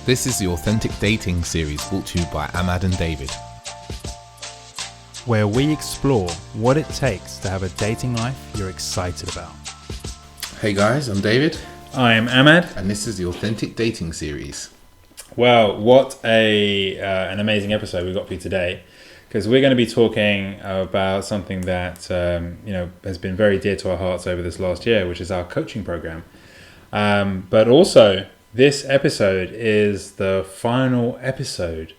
This is the Authentic Dating series brought to you by Ahmad and David, where we explore what it takes to have a dating life you're excited about. Hey guys, I'm David. I'm Ahmad. And this is the Authentic Dating series. Well, what an amazing episode we got for you today, because we're going to be talking about something that has been very dear to our hearts over this last year, which is our coaching program. But also, this episode is the final episode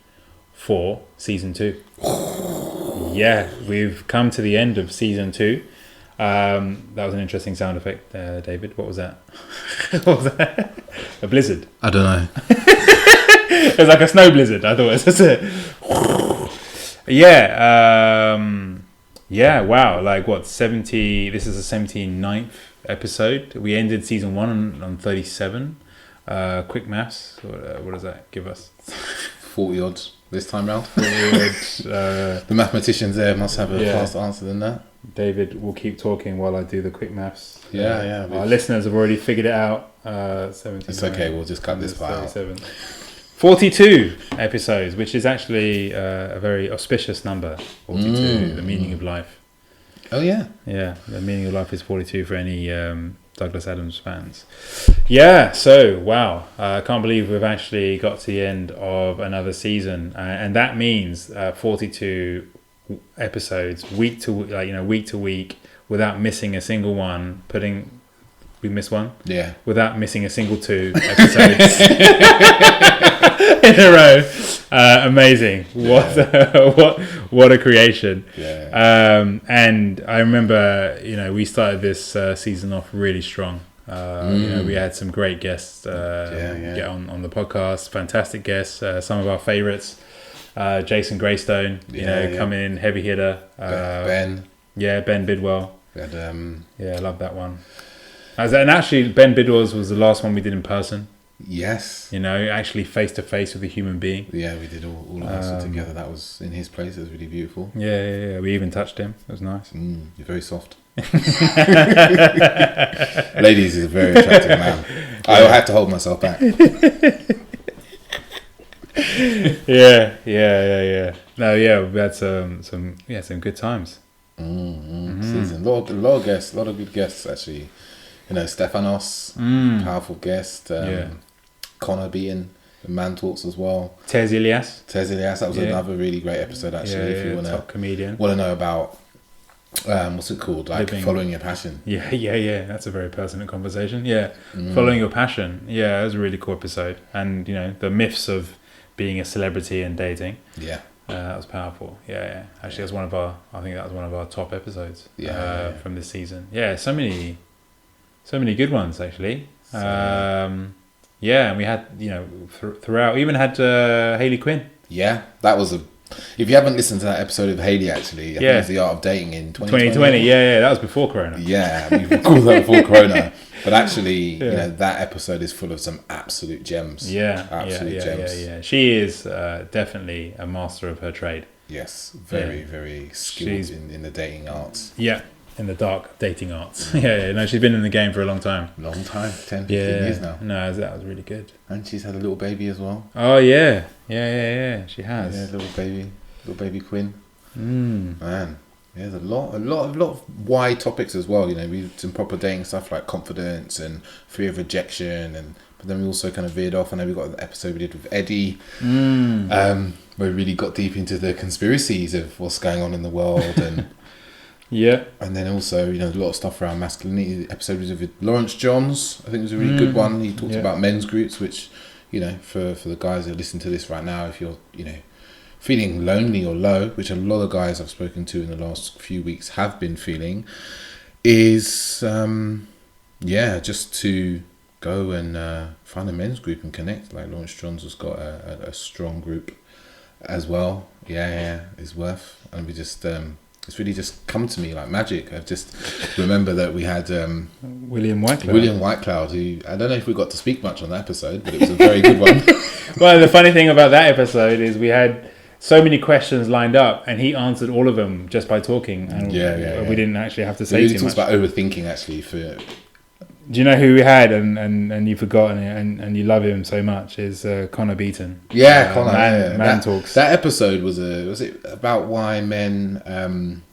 for season 2. Yeah, we've come to the end of season 2. That was an interesting sound effect, David. What was that? What was that? A blizzard? I don't know. It was like a snow blizzard. I thought that's it. Yeah. Wow. Like what? 70. This is the 79th episode. We ended season 1 on 37. Quick maths. What does that give us? 40 odds this time round. 40 odds. The mathematicians there must have a faster answer than that. David will keep talking while I do the quick maths. Yeah. Our listeners have already figured it out. 79. It's okay. We'll just cut this part out. 42 episodes, which is actually a very auspicious number. 42, the meaning of life. Oh, yeah. Yeah, the meaning of life is 42 for any Douglas Adams fans. Yeah, so, wow. I can't believe we've actually got to the end of another season. And that means 42 episodes, week to week, without missing a single one. We missed one? Yeah. Without missing a single 2 episodes in a row. Amazing. What a creation. Yeah. And I remember, we started this season off really strong. We had some great guests get on the podcast. Fantastic guests. Some of our favorites. Jason Greystone, coming in, heavy hitter. Ben. Yeah, Ben Bidwell. We had, I love that one. And actually, Ben Bidwell's was the last one we did in person. Yes. Actually face to face with a human being. Yeah, we did all of us together. That was in his place. It was really beautiful. Yeah. We even touched him. It was nice. You're very soft. Ladies, he's a very attractive man. I had to hold myself back. Yeah. No, we had some good times. Season. A lot of guests, a lot of good guests actually. Stefanos, powerful guest. Connor being the Man Talks as well. Tez Elias, that was another really great episode actually. If you want to know about what's it called, like following your passion. Yeah. That's a very pertinent conversation. Yeah, following your passion. Yeah, it was a really cool episode, and the myths of being a celebrity and dating. Yeah. That was powerful. Yeah. Actually, that was one of our top episodes. From this season. Yeah, so many good ones actually. And we had throughout. We even had Hayley Quinn. Yeah, that was if you haven't listened to that episode of Hayley, actually, I think it's The Art of Dating in 2020. Yeah, that was before Corona. Yeah, we recorded that before Corona. But actually, that episode is full of some absolute gems. Gems. Yeah. She is definitely a master of her trade. Yes, very skilled in the dating arts. Yeah, in the dark dating arts. No, she's been in the game for a long time. 10, 15 years now. No, that was really good. And she's had a little baby as well. Oh, yeah. She has. Yeah, little baby Quinn. Man. There's a lot of wide topics as well. We did some proper dating stuff like confidence and fear of rejection, but then we also kind of veered off. I know we got an episode we did with Eddie, where we really got deep into the conspiracies of what's going on in the world, and and then also a lot of stuff around masculinity. The episode was with Lawrence Johns. I think it was a really good one. He talked about men's groups, which for the guys that listen to this right now, if you're feeling lonely or low, which a lot of guys I've spoken to in the last few weeks have been feeling, is just to go and find a men's group and connect. Like Lawrence Johns has got a strong group as well. It's worth, and we just it's really just come to me like magic. I just remember that we had William Whitecloud, who I don't know if we got to speak much on that episode, but it was a very good one. Well, the funny thing about that episode is we had so many questions lined up, and he answered all of them just by talking. And we didn't actually have to say too much. He talks about overthinking actually for Do you know who we had and you've forgotten it and you love him so much is Connor Beaton. Yeah, Connor. Man Talks. That episode was it about why men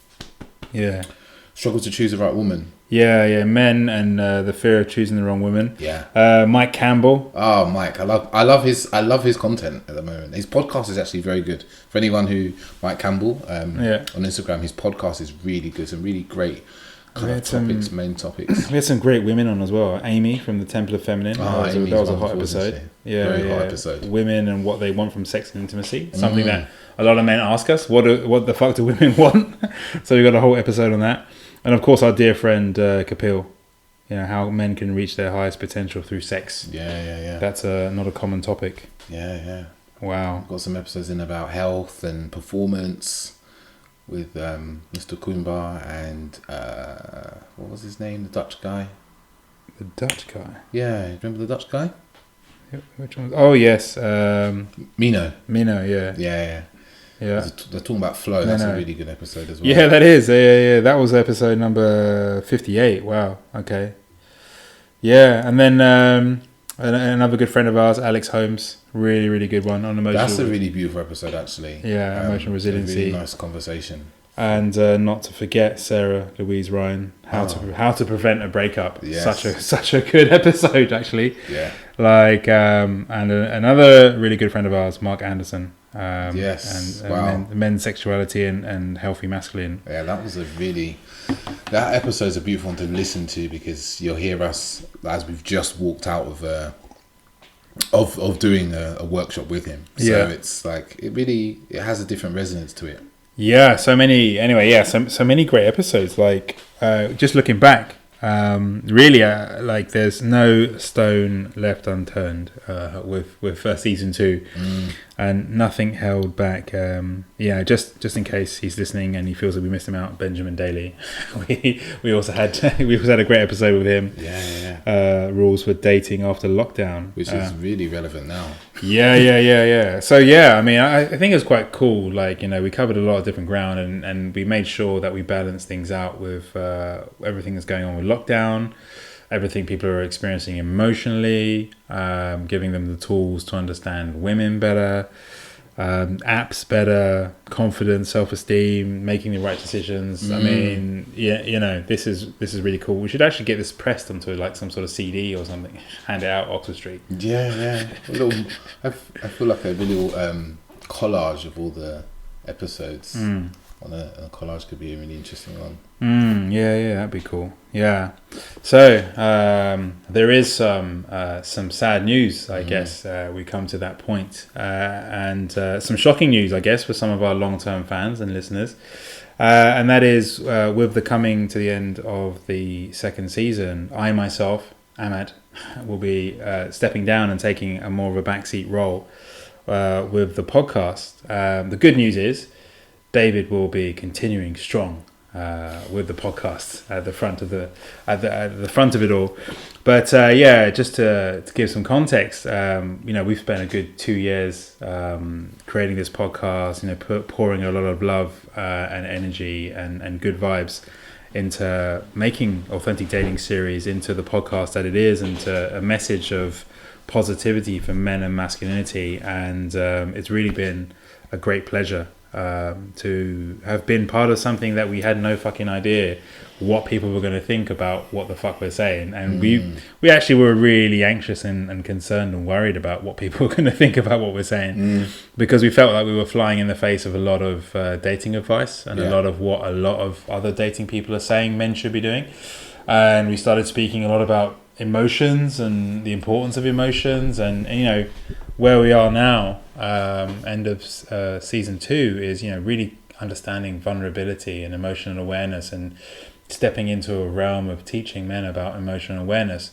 struggle to choose the right woman. Yeah, men and the fear of choosing the wrong woman. Yeah. Mike Campbell. Oh, Mike, I love his content at the moment. His podcast is actually very good. For anyone who Mike Campbell on Instagram, his podcast is really good. Some really great main topics. We had some great women on as well. Amy from the Temple of Feminine. That was a hot episode. Very hot episode. Women and what they want from sex and intimacy. Something that a lot of men ask us. What the fuck do women want? So we got a whole episode on that. And of course, our dear friend Kapil, how men can reach their highest potential through sex. Yeah. That's not a common topic. Yeah. Wow. We've got some episodes in about health and performance with Mr. Kumbar and what was his name? The Dutch guy. The Dutch guy. Yeah, remember the Dutch guy? Which one? Oh yes, Mino. Yeah. Yeah. They're talking about flow. That's a really good episode as well. Yeah, that is. Yeah. That was episode number 58. Wow. Okay. Yeah, and then another good friend of ours, Alex Holmes. Really, really good one on emotional. That's a really beautiful episode, actually. Yeah, emotional resiliency. Really nice conversation. And not to forget Sarah Louise Ryan, how to prevent a breakup. Yes. Such a good episode, actually. Yeah. And another really good friend of ours, Mark Anderson. Yes. And men's sexuality and healthy masculine. Yeah, that episode's a beautiful one to listen to because you'll hear us as we've just walked out of doing a workshop with him. So it's like it has a different resonance to it. Yeah, so many great episodes. Like just looking back, really, like there's no stone left unturned with season 2, and nothing held back. Just in case he's listening and he feels that we missed him out, Benjamin Daly. we also had a great episode with him. Yeah. Rules for dating after lockdown, which is really relevant now. Yeah. So I mean, I think it was quite cool. Like, we covered a lot of different ground and we made sure that we balanced things out with everything that's going on with lockdown, everything people are experiencing emotionally, giving them the tools to understand women better, apps better, confidence, self-esteem, making the right decisions. I mean, this is really cool. We should actually get this pressed onto like some sort of CD or something, hand it out Oxford Street. Yeah. I feel like a little collage of all the episodes. On a collage could be a really interesting one. Yeah, that'd be cool. Yeah. So there is some sad news, I guess. We come to that point, and some shocking news, I guess, for some of our long-term fans and listeners, and that is with the coming to the end of the second season, I myself, Ahmad, will be stepping down and taking a more of a backseat role with the podcast. The good news is David will be continuing strong with the podcast at the front of it all. But just to give some context, we've spent a good 2 years creating this podcast, pouring a lot of love and energy and good vibes into making Authentic Dating Series into the podcast that it is, into a message of positivity for men and masculinity. And it's really been a great pleasure to have been part of something that we had no fucking idea what people were going to think about what the fuck we're saying, and we actually were really anxious and concerned and worried about what people were going to think about what we're saying, because we felt like we were flying in the face of a lot of dating advice and a lot of what a lot of other dating people are saying men should be doing, and we started speaking a lot about emotions and the importance of emotions, and where we are now, end of season 2, is really understanding vulnerability and emotional awareness and stepping into a realm of teaching men about emotional awareness.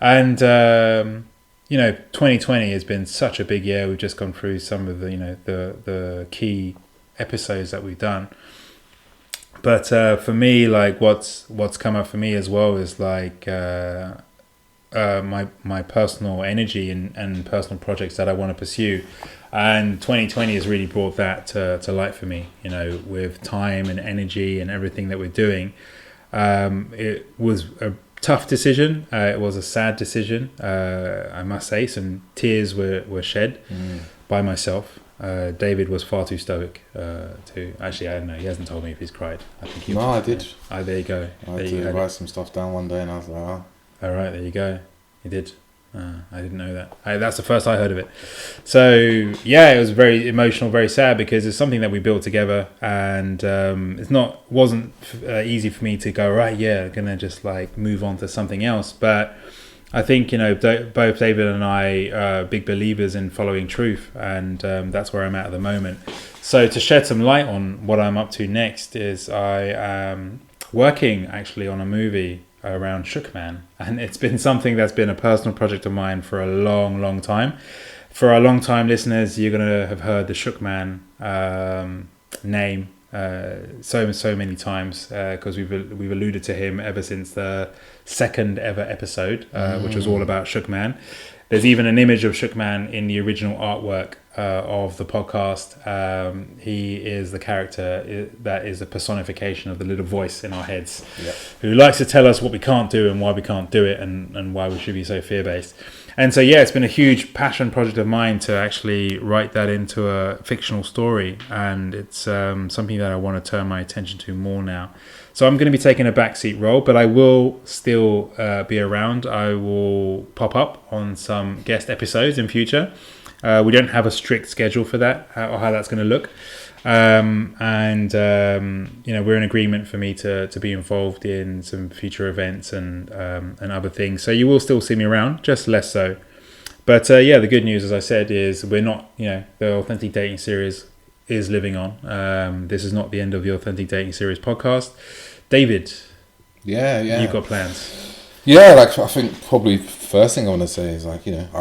And 2020 has been such a big year. We've just gone through some of the key episodes that we've done. But for me, like what's come up for me as well is like my personal energy and personal projects that I want to pursue, and 2020 has really brought that to light for me, with time and energy and everything that we're doing. It was a tough decision. It was a sad decision. I must say, some tears were shed by myself. David was far too stoic to. Actually, I don't know. He hasn't told me if he's cried. I think he. No, I did. There you go. I had to write some stuff down one day, and I was like, oh. All right, there you go. He did. I didn't know that. That's the first I heard of it. So yeah, it was very emotional, very sad, because it's something that we built together, and wasn't easy for me to go, right, yeah, gonna just like move on to something else. But I think, both David and I are big believers in following truth, and that's where I'm at the moment. So to shed some light on what I'm up to next is I am working actually on a movie around Shookman, and it's been something that's been a personal project of mine for a long time. For our long time listeners, you're gonna have heard the Shookman name so many times, because we've alluded to him ever since the second ever episode, which was all about Shookman. There's even an image of Shookman in the original artwork of the podcast. He is the character that is a personification of the little voice in our heads, who likes to tell us what we can't do and why we can't do it, and why we should be so fear-based. And so, yeah, it's been a huge passion project of mine to actually write that into a fictional story, and it's something that I want to turn my attention to more now. So I'm going to be taking a backseat role, but I will still be around. I will pop up on some guest episodes in future. We don't have a strict schedule for that, or how that's going to look. We're in agreement for me to be involved in some future events and other things. So you will still see me around, just less so. But the good news, as I said, is we're not, the Authentic Dating Series is living on. This is not the end of the Authentic Dating Series podcast. David, you've got plans. Yeah, I think probably first thing I want to say is I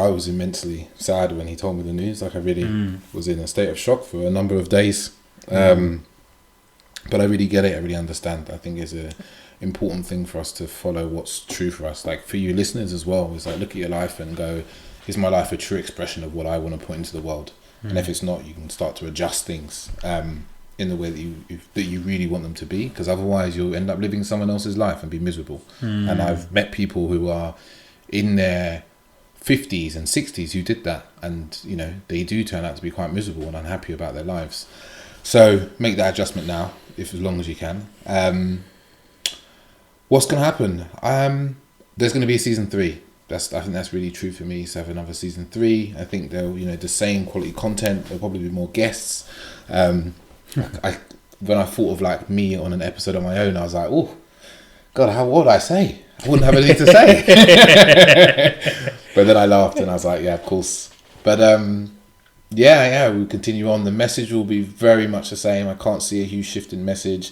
was immensely sad when he told me the news. I really was in a state of shock for a number of days. But I really get it. I really understand. I think it's a important thing for us to follow what's true for us. Like for you listeners as well, it's look at your life and go, is my life a true expression of what I want to put into the world? And if it's not, you can start to adjust things in the way that you really want them to be, because otherwise you'll end up living someone else's life and be miserable. And I've met people who are in their 50s and 60s who did that, and they do turn out to be quite miserable and unhappy about their lives. So make that adjustment now, as long as you can. What's going to happen? There's going to be a season 3. I think that's really true for me. So have another season 3. I think they'll, the same quality content. There'll probably be more guests. When I thought of me on an episode on my own, I was like, oh God, what would I say? I wouldn't have anything to say. But then I laughed and I was like, yeah, of course. But we'll continue on. The message will be very much the same. I can't see a huge shift in message,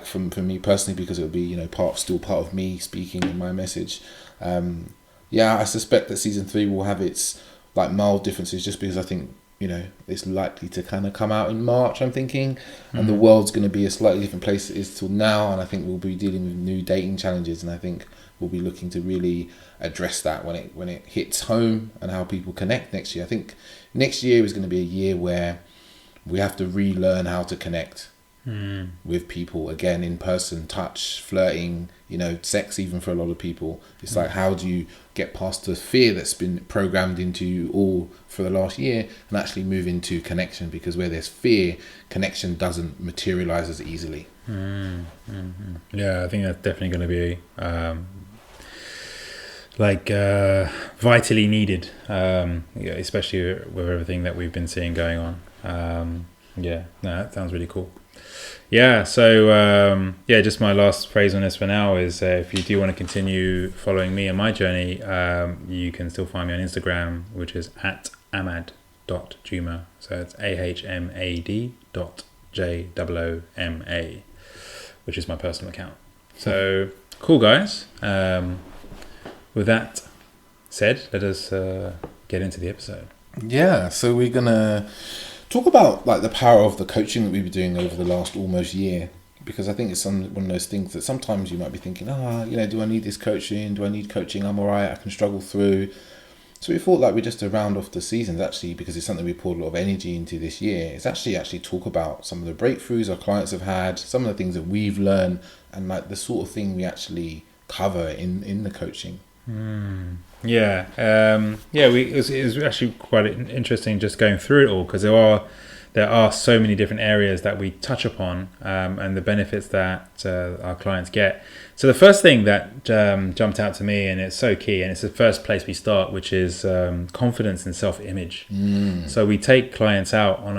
from me personally, because it'll be still part of me speaking in my message. I suspect that season 3 will have its mild differences, just because I think it's likely to kind of come out in March, I'm thinking, and the world's going to be a slightly different place it is till now, and I think we'll be dealing with new dating challenges, and I think we'll be looking to really address that when it hits home, and how people connect next year. I think next year is going to be a year where we have to relearn how to connect with people again, in person, touch, flirting, sex, even for a lot of people. It's how do you get past the fear that's been programmed into you all for the last year and actually move into connection, because where there's fear, connection doesn't materialize as easily. Yeah, I think that's definitely going to be vitally needed, especially with everything that we've been seeing going on. That sounds really cool. Just my last phrase on this for now is, if you do want to continue following me and my journey, you can still find me on Instagram, which is @ahmad.juma. So it's ahmad.jooma, which is my personal account. So cool, guys. With that said, let us get into the episode. Yeah, so we're gonna talk about the power of the coaching that we've been doing over the last almost year, because I think it's one of those things that sometimes you might be thinking, do I need this coaching? Do I need coaching? I'm all right. I can struggle through. So we thought we just to round off the seasons, actually, because it's something we poured a lot of energy into this year. It's actually talk about some of the breakthroughs our clients have had, some of the things that we've learned, and the sort of thing we actually cover in the coaching. Yeah, it was actually quite interesting just going through it all, because there are so many different areas that we touch upon, and the benefits that our clients get. So the first thing that jumped out to me, and it's so key, and it's the first place we start, which is confidence and self-image. So we take clients out on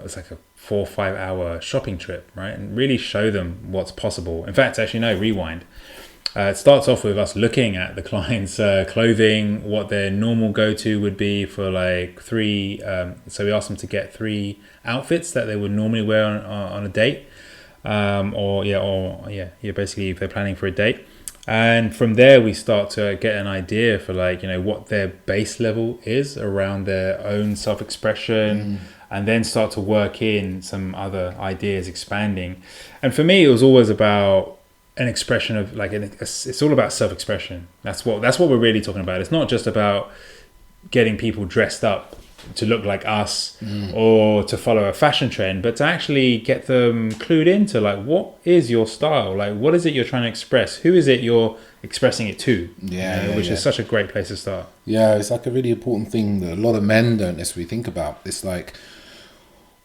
it's like a 4 or 5 hour shopping trip, right, and really show them what's possible. In fact, actually, no, rewind. It starts off with us looking at the client's clothing, what their normal go-to would be for like 3. So we ask them to get 3 outfits that they would normally wear on a date, basically if they're planning for a date. And from there, we start to get an idea for like, what their base level is around their own self-expression, and then start to work in some other ideas, expanding. And for me, it was always about an expression of like it's all about self-expression. That's what we're really talking about. It's not just about getting people dressed up to look like us or to follow a fashion trend, but to actually get them clued into like, what is your style? Like, what is it you're trying to express? Who is it you're expressing it to? Which is such a great place to start. Yeah, it's like a really important thing that a lot of men don't necessarily think about. It's like,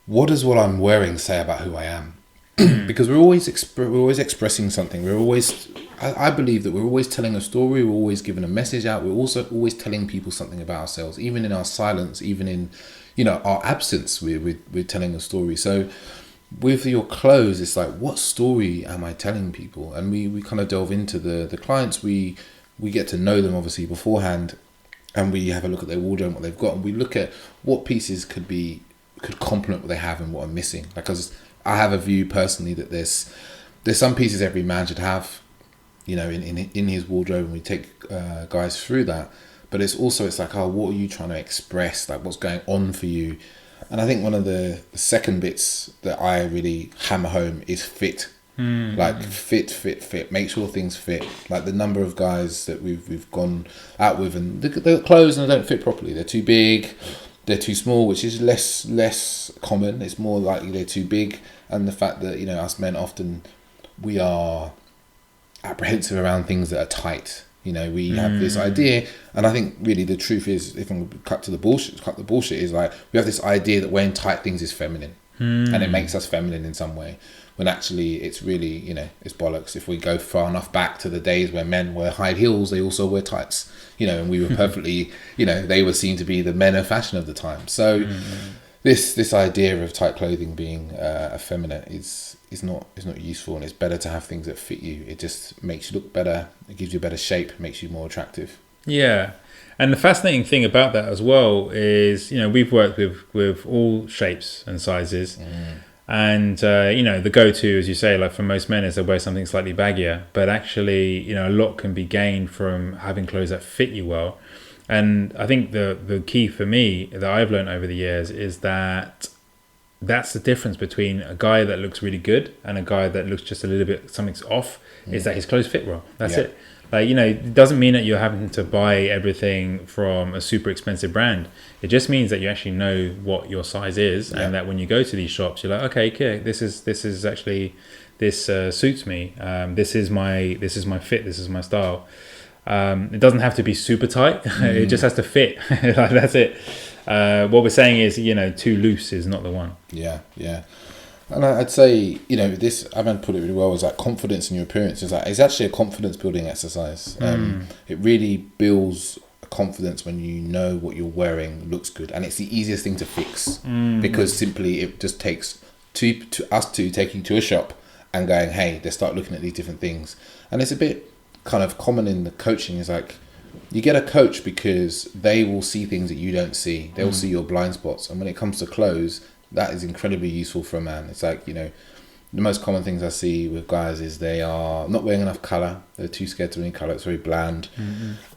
what does what I'm wearing say about who I am? Because we're always expressing something. I believe that we're always telling a story. We're always giving a message out. We're also always telling people something about ourselves, even in our silence, even in, our absence. We're telling a story. So with your clothes, it's like, what story am I telling people? And we kind of delve into the clients. We get to know them obviously beforehand, and we have a look at their wardrobe, what they've got, and we look at what pieces could complement what they have and what are missing. Because I have a view personally that there's some pieces every man should have, in his wardrobe, and we take guys through that. But it's like, what are you trying to express? Like, what's going on for you? And I think one of the second bits that I really hammer home is fit. Like fit. Make sure things fit. Like the number of guys that we've gone out with, and the clothes and they don't fit properly. They're too big. They're too small, which is less common. It's more likely they're too big, and the fact that us men often we are apprehensive around things that are tight. We have this idea, and I think really the truth is, if I'm gonna cut the bullshit is like, we have this idea that wearing tight things is feminine, and it makes us feminine in some way. When actually it's really, it's bollocks. If we go far enough back to the days where men wear high heels, they also wear tights, and we were perfectly, they were seen to be the men of fashion of the time. So this idea of tight clothing being effeminate is not useful, and it's better to have things that fit you. It just makes you look better. It gives you a better shape, makes you more attractive. Yeah. And the fascinating thing about that as well is, we've worked with all shapes and sizes. And, the go-to, as you say, like for most men, is to wear something slightly baggier. But actually, a lot can be gained from having clothes that fit you well. And I think the key for me that I've learned over the years is that that's the difference between a guy that looks really good and a guy that looks just a little bit, something's off, is that his clothes fit well. That's it. Like, it doesn't mean that you're having to buy everything from a super expensive brand. It just means that you actually know what your size is, and that when you go to these shops, you're like, okay, this is actually, this suits me. This is my fit. This is my style. It doesn't have to be super tight. It just has to fit. Like, that's it. What we're saying is, too loose is not the one. Yeah. And I'd say, this, Avan put it really well, is like confidence in your appearance. It's actually a confidence building exercise. It really builds confidence when you know what you're wearing looks good. And it's the easiest thing to fix, because simply it just takes us two taking to a shop and going, hey, let's start looking at these different things. And it's a bit kind of common in the coaching, is like, you get a coach because they will see things that you don't see. They'll see your blind spots. And when it comes to clothes, that is incredibly useful for a man. It's like, the most common things I see with guys is they are not wearing enough colour. They're too scared to wear any colour. It's very bland.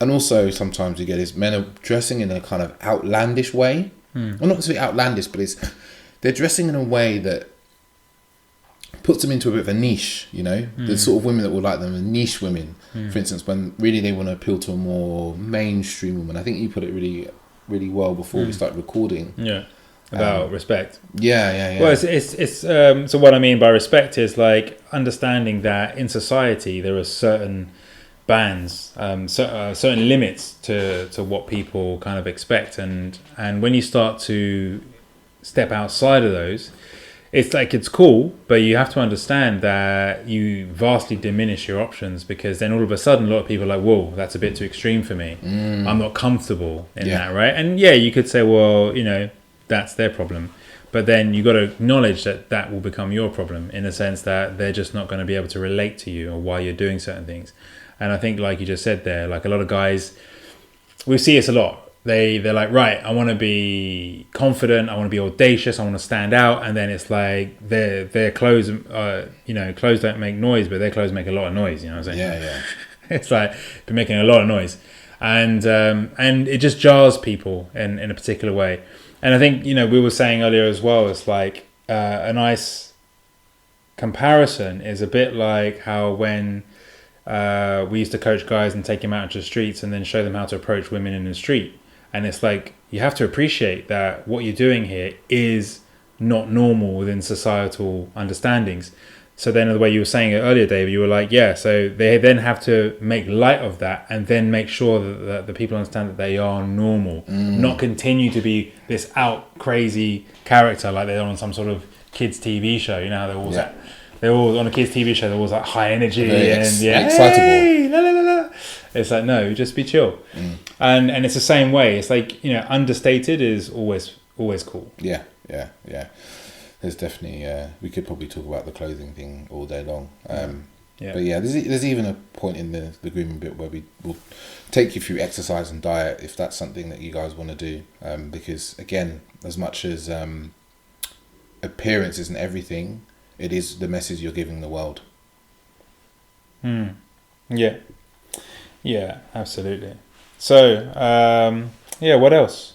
And also sometimes you get is men are dressing in a kind of outlandish way. Well, not necessarily outlandish, but they're dressing in a way that puts them into a bit of a niche, the sort of women that will like them are niche women, for instance, when really they want to appeal to a more mainstream woman. I think you put it really, really well before we started recording. Yeah. about respect. Yeah. Well, it's so what I mean by respect is like understanding that in society there are certain bands, certain limits to what people kind of expect, and when you start to step outside of those, it's like it's cool, but you have to understand that you vastly diminish your options, because then all of a sudden a lot of people are like, whoa, that's a bit too extreme for me. I'm not comfortable in that, right? And yeah, you could say, well, that's their problem, but then you got to acknowledge that will become your problem, in the sense that they're just not going to be able to relate to you or why you're doing certain things. And I think, like you just said there, like a lot of guys, we see this a lot. They're like, right, I want to be confident, I want to be audacious, I want to stand out, and then it's like their clothes, clothes don't make noise, but their clothes make a lot of noise. You know what I'm saying? Yeah. It's like they're making a lot of noise, and it just jars people in a particular way. And I think we were saying earlier as well, it's like a nice comparison is a bit like how when we used to coach guys and take them out into the streets and then show them how to approach women in the street. And it's like, you have to appreciate that what you're doing here is not normal within societal understandings. So then the way you were saying it earlier, David, you were like, yeah, so they then have to make light of that and then make sure that the people understand that they are normal, not continue to be this out crazy character like they're on some sort of kids TV show. You know how they're all on a kids TV show, they're always like high energy and excitable. Hey, la, la, la, la. It's like, no, just be chill. And it's the same way. It's like, understated is always cool. Yeah. There's definitely we could probably talk about the clothing thing all day long. But yeah, there's even a point in the grooming bit where we will take you through exercise and diet if that's something that you guys want to do. Because again, as much as appearance isn't everything, it is the message you're giving the world. Yeah, absolutely. So, what else?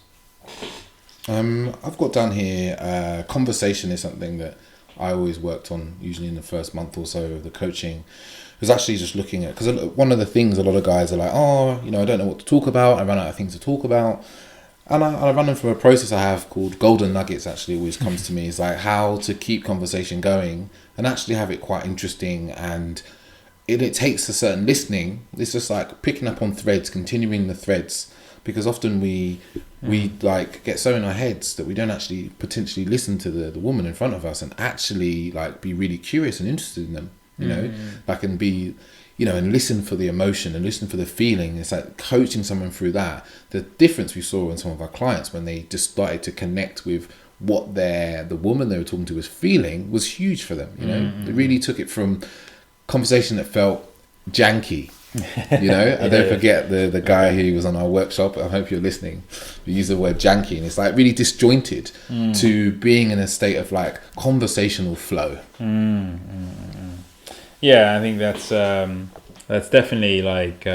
I've got down here, conversation is something that I always worked on, usually in the first month or so of the coaching. It was actually just looking at, because one of the things a lot of guys are like, I don't know what to talk about, I run out of things to talk about. And I run them through a process I have called Golden Nuggets, actually, always comes to me. It's like how to keep conversation going and actually have it quite interesting, and it takes a certain listening. It's just like picking up on threads, continuing the threads, because often we like get so in our heads that we don't actually potentially listen to the woman in front of us and actually like be really curious and interested in them, like, and be, and listen for the emotion and listen for the feeling. It's like coaching someone through that. The difference we saw in some of our clients when they just started to connect with what the woman they were talking to was feeling was huge for them. They really took it from conversation that felt janky, I don't forget the guy who was on our workshop, I hope you're listening, we use the word janky, and it's like really disjointed to being in a state of like conversational flow. Yeah, I think that's definitely like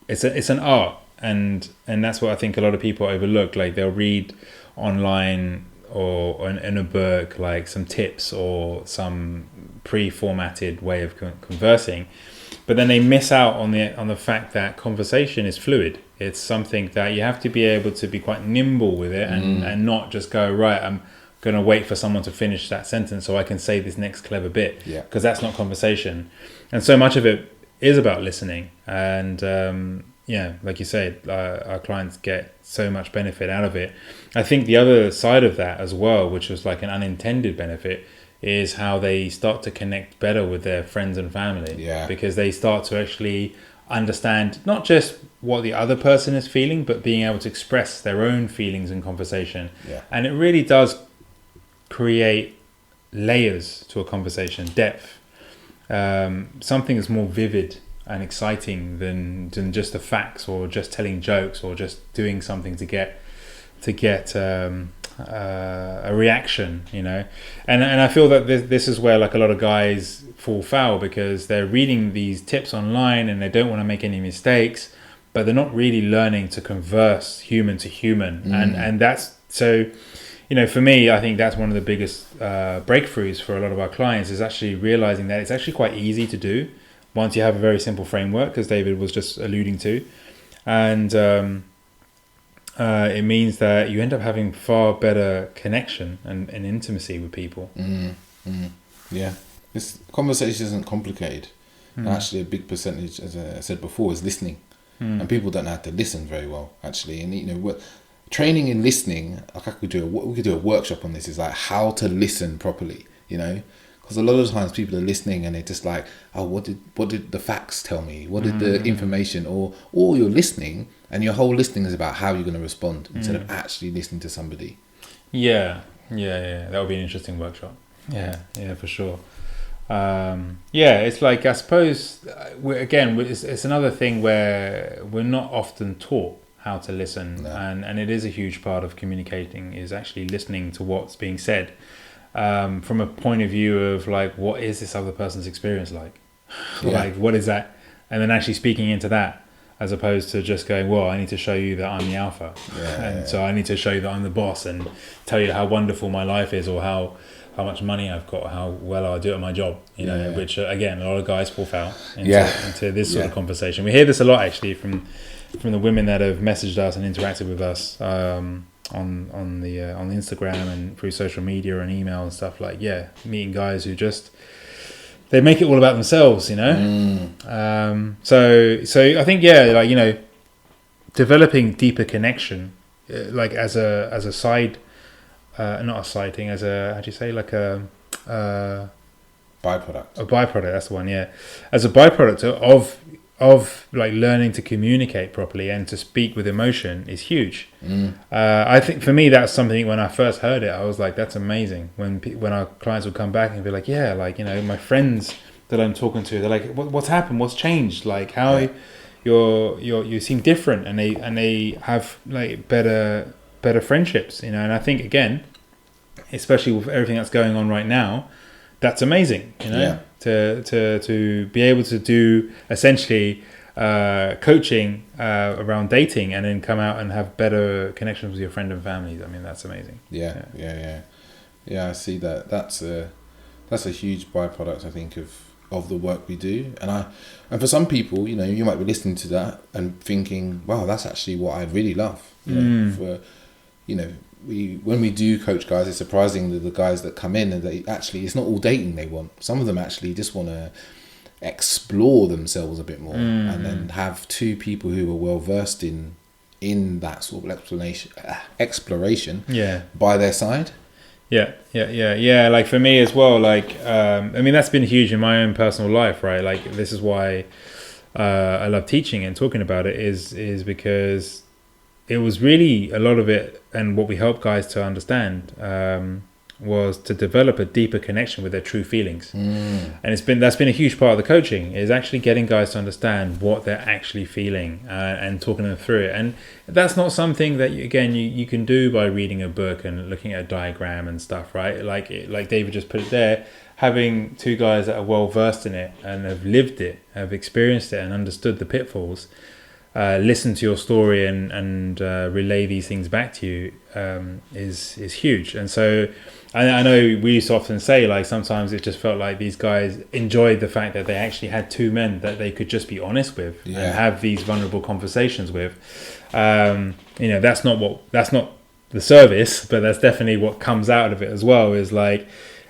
it's an art, and that's what I think a lot of people overlook. Like they'll read online or in a book like some tips or some pre-formatted way of conversing, but then they miss out on the fact that conversation is fluid. It's something that you have to be able to be quite nimble with it, and not just go, right, I'm going to wait for someone to finish that sentence so I can say this next clever bit, because that's not conversation. And so much of it is about listening, and like you said, our clients get so much benefit out of it. I think the other side of that as well, which was like an unintended benefit, is how they start to connect better with their friends and family, because they start to actually understand not just what the other person is feeling, but being able to express their own feelings in conversation. And it really does create layers to a conversation, depth, something that's more vivid and exciting than just the facts, or just telling jokes, or just doing something to get a reaction, and I feel that this is where like a lot of guys fall foul, because they're reading these tips online and they don't want to make any mistakes, but they're not really learning to converse human to human. And that's so, for me, I think that's one of the biggest breakthroughs for a lot of our clients, is actually realizing that it's actually quite easy to do once you have a very simple framework, as David was just alluding to. And it means that you end up having far better connection and intimacy with people. Yeah, this conversation isn't complicated. Actually, a big percentage, as I said before, is listening, and people don't know how to listen very well. Actually, and training in listening, like we could do a workshop on this. Is like how to listen properly. Because a lot of times people are listening and they're just like, oh, what did the facts tell me? What did the information? Or you're listening and your whole listening is about how you're going to respond instead of actually listening to somebody. Yeah. That would be an interesting workshop. Yeah, for sure. It's like, I suppose, it's another thing where we're not often taught how to listen. No. And it is a huge part of communicating, is actually listening to what's being said. From a point of view of like, what is this other person's experience like? Like, what is that? And then actually speaking into that, as opposed to just going, well, I need to show you that I'm the alpha. So I need to show you that I'm the boss and tell you how wonderful my life is, or how much money I've got, or how well I do at my job, which again, a lot of guys fall foul into this sort of conversation. We hear this a lot actually from the women that have messaged us and interacted with us on Instagram and through social media and email and stuff, like meeting guys who just, they make it all about themselves, so I think developing deeper connection, like as a side, not a side thing, as a, how do you say, like a byproduct, that's the one, as a byproduct of like learning to communicate properly and to speak with emotion is huge. I think for me, that's something, when I first heard it, I was like, that's amazing. When our clients would come back and be like, my friends that I'm talking to, they're like, what's happened? What's changed? Like how you seem different, and they have like better friendships, and I think, again, especially with everything that's going on right now, that's amazing, to be able to do essentially coaching around dating, and then come out and have better connections with your friend and families. I mean, that's amazing. I see that. That's a huge byproduct, I think, of the work we do, and for some people, you might be listening to that and thinking, wow, that's actually what I really love. When we do coach guys, it's surprising that the guys that come in, and they actually, it's not all dating they want. Some of them actually just want to explore themselves a bit more, and then have two people who are well versed in that sort of exploration by their side. Like for me as well, like I mean, that's been huge in my own personal life, right? Like, this is why I love teaching and talking about it, is because it was really a lot of it, and what we help guys to understand was to develop a deeper connection with their true feelings. And that's been a huge part of the coaching, is actually getting guys to understand what they're actually feeling, and talking them through it. And that's not something that you can do by reading a book and looking at a diagram and stuff, right? Like David just put it there, having two guys that are well versed in it and have lived it, have experienced it and understood the pitfalls, listen to your story and relay these things back to you, is huge. And so I know we used to often say, like, sometimes it just felt like these guys enjoyed the fact that they actually had two men that they could just be honest with and have these vulnerable conversations with. That's not the service, but that's definitely what comes out of it as well, is like,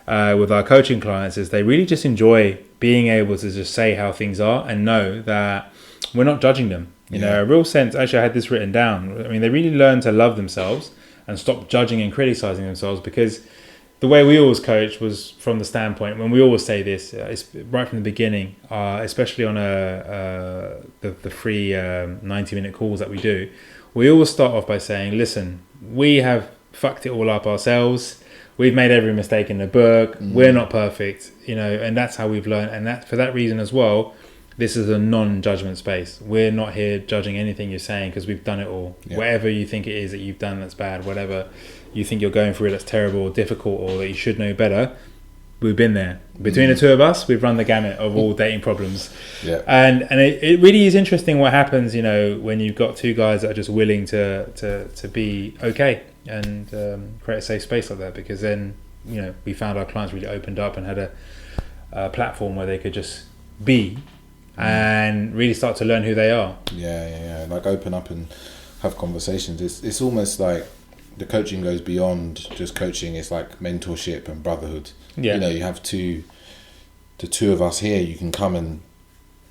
with our coaching clients, is they really just enjoy being able to just say how things are and know that we're not judging them. A real sense, actually I had this written down. I mean, they really learn to love themselves and stop judging and criticizing themselves, because the way we always coach was from the standpoint, when we always say this, it's right from the beginning, especially on the free 90-minute calls that we do, we always start off by saying, listen, we have fucked it all up ourselves. We've made every mistake in the book. We're not perfect, and that's how we've learned. And that, for that reason as well, this is a non-judgment space. We're not here judging anything you're saying, because we've done it all. Whatever you think it is that you've done that's bad, whatever you think you're going through that's terrible or difficult, or that you should know better, we've been there. Between the two of us, we've run the gamut of all dating problems. And it really is interesting what happens, when you've got two guys that are just willing to be okay and create a safe space like that, because then, we found our clients really opened up and had a platform where they could just be and really start to learn who they are. Like open up and have conversations. It's almost like the coaching goes beyond just coaching. It's like mentorship and brotherhood. Yeah. You know, you have the two of us here. You can come and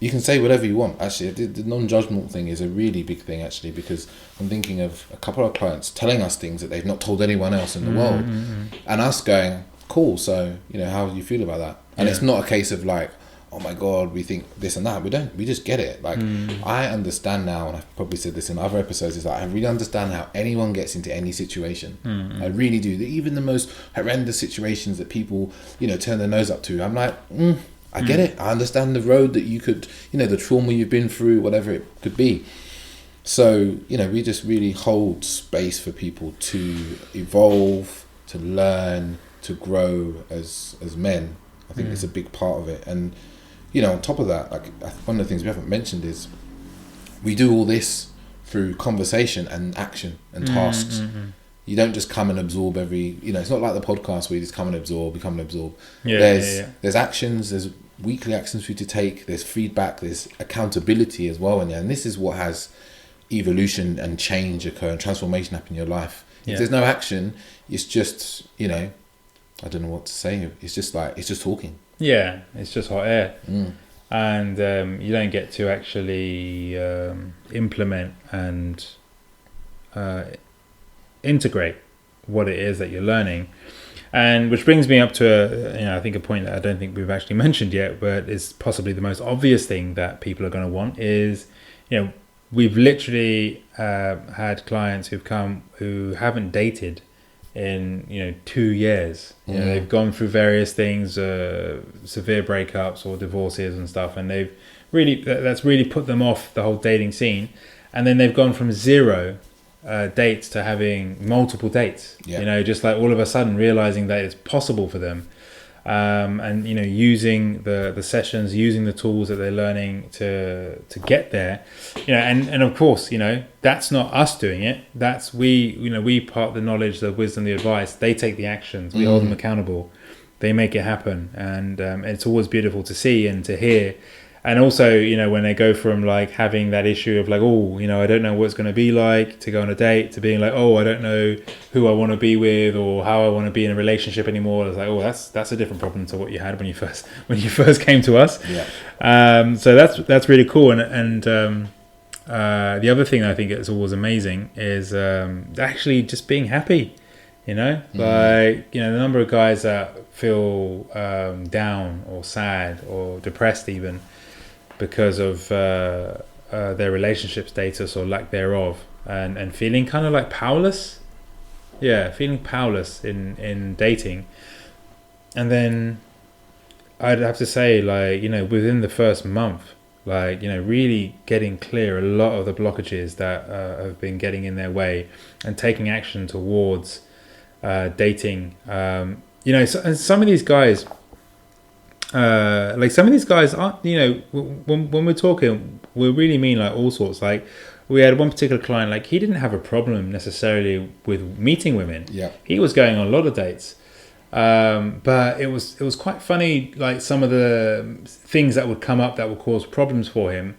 you can say whatever you want. Actually, the non-judgmental thing is a really big thing, actually, because I'm thinking of a couple of clients telling us things that they've not told anyone else in the world, and us going, cool, so, you know, how do you feel about that? And it's not a case of like, oh my God, we think this and that. We just get it. Like, I understand now, and I've probably said this in other episodes, is that I really understand how anyone gets into any situation. I really do. Even the most horrendous situations that people, you know, turn their nose up to, I'm like, I get it. I understand the road that you could, you know, the trauma you've been through, whatever it could be. So, you know, we just really hold space for people to evolve, to learn, to grow as men. I think it's a big part of it. And, you know, on top of that, like, one of the things we haven't mentioned is we do all this through conversation and action and tasks. You don't just come and absorb you know, it's not like the podcast where you just come and absorb. There's actions, there's weekly actions for you to take, there's feedback, there's accountability as well. And this is what has evolution and change occur and transformation happen in your life. If there's no action, it's just, you know, I don't know what to say. It's just talking. Yeah, it's just hot air. And you don't get to actually implement and integrate what it is that you're learning. And which brings me up to I think a point that I don't think we've actually mentioned yet, but is possibly the most obvious thing that people are going to want is, you know, we've literally had clients who've come who haven't dated in, you know, 2 years. You know, they've gone through various things, severe breakups or divorces and stuff, and that's really put them off the whole dating scene. And then they've gone from zero dates to having multiple dates. You know, just like all of a sudden realizing that it's possible for them, and, you know, using the sessions, using the tools that they're learning to get there. You know, and of course, you know, that's not us doing it. That's we part the knowledge, the wisdom, the advice. They take the actions. We hold them accountable. They make it happen, and it's always beautiful to see and to hear. And also, you know, when they go from like having that issue of like, oh, you know, I don't know what it's going to be like to go on a date, to being like, oh, I don't know who I want to be with or how I want to be in a relationship anymore. It's like, oh, that's a different problem to what you had when you first came to us. So that's really cool. And the other thing I think is always amazing is actually just being happy. You know, like, you know, the number of guys that feel down or sad or depressed even because of their relationship status or lack thereof, and feeling kind of like powerless. Feeling powerless in dating. And then I'd have to say, like, you know, within the first month, like, you know, really getting clear a lot of the blockages that have been getting in their way and taking action towards dating. You know, and some of these guys, aren't, you know, when we're talking, we really mean like all sorts. Like, we had one particular client, like, he didn't have a problem necessarily with meeting women. He was going on a lot of dates, but it was quite funny, like some of the things that would come up that would cause problems for him.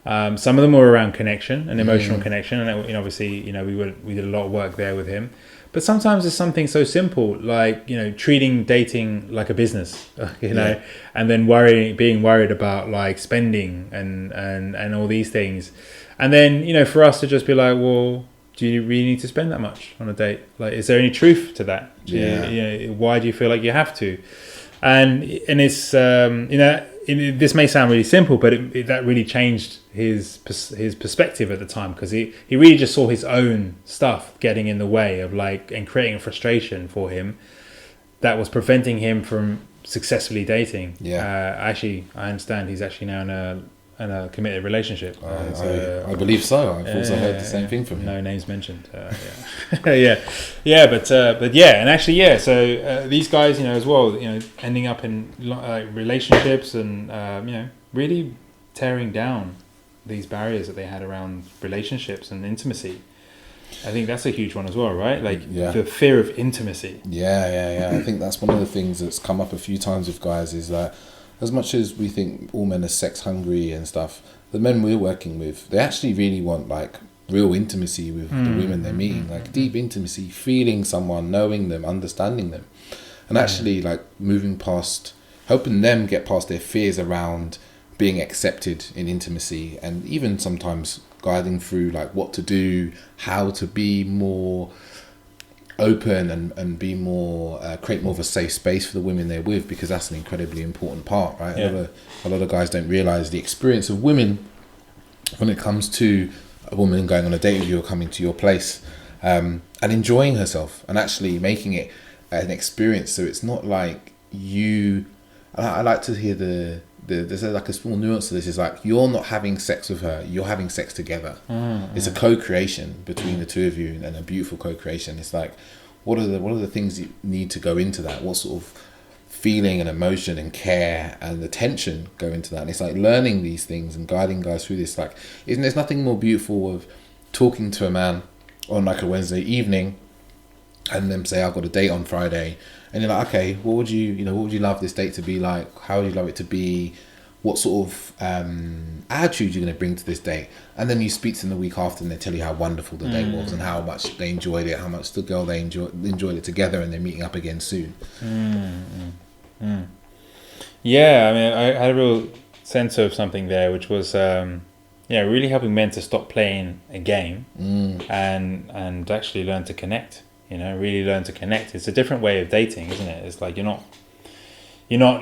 Some of them were around connection and emotional connection, and, you know, obviously, you know, we did a lot of work there with him. But sometimes it's something so simple, like, you know, treating dating like a business, you know, and then being worried about like spending and all these things. And then, you know, for us to just be like, well, do you really need to spend that much on a date? Like, is there any truth to that? You know, why do you feel like you have to? And it's, you know, this may sound really simple, but that really changed his perspective at the time, because he really just saw his own stuff getting in the way of, like, and creating a frustration for him that was preventing him from successfully dating. Actually, I understand he's actually now in a committed relationship. I believe so. I've also heard the same thing from him. No names mentioned. But and actually, so these guys, you know, as well, you know, ending up in relationships and, you know, really tearing down these barriers that they had around relationships and intimacy. I think that's a huge one as well, right? Like, the fear of intimacy. I think that's one of the things that's come up a few times with guys, is that as much as we think all men are sex hungry and stuff, the men we're working with, they actually really want, like, real intimacy with the women they're meeting, like deep intimacy, feeling someone, knowing them, understanding them, and actually like moving past, helping them get past their fears around being accepted in intimacy, and even sometimes guiding through like what to do, how to be more open and be more create more of a safe space for the women they're with, because that's an incredibly important part, right? A lot of guys don't realize the experience of women when it comes to a woman going on a date with you or coming to your place, and enjoying herself and actually making it an experience. So it's not like you, I like to hear there's like a small nuance to this, is like you're not having sex with her, you're having sex together. It's a co-creation between the two of you, and a beautiful co-creation. It's like what are the things you need to go into that, what sort of feeling and emotion and care and attention go into that. And it's like learning these things and guiding guys through this. Like, there's nothing more beautiful of talking to a man on like a Wednesday evening and them say, I've got a date on Friday, and you're like, okay, what would you love this date to be like? How would you love it to be? What sort of attitude you're going to bring to this date? And then you speak to them the week after, and they tell you how wonderful the date was and how much they enjoyed it, how much the girl they enjoyed it together, and they're meeting up again soon. Yeah, I mean, I had a real sense of something there, which was really helping men to stop playing a game and actually learn to connect. Really learn to connect. It's a different way of dating, isn't it? It's like you're not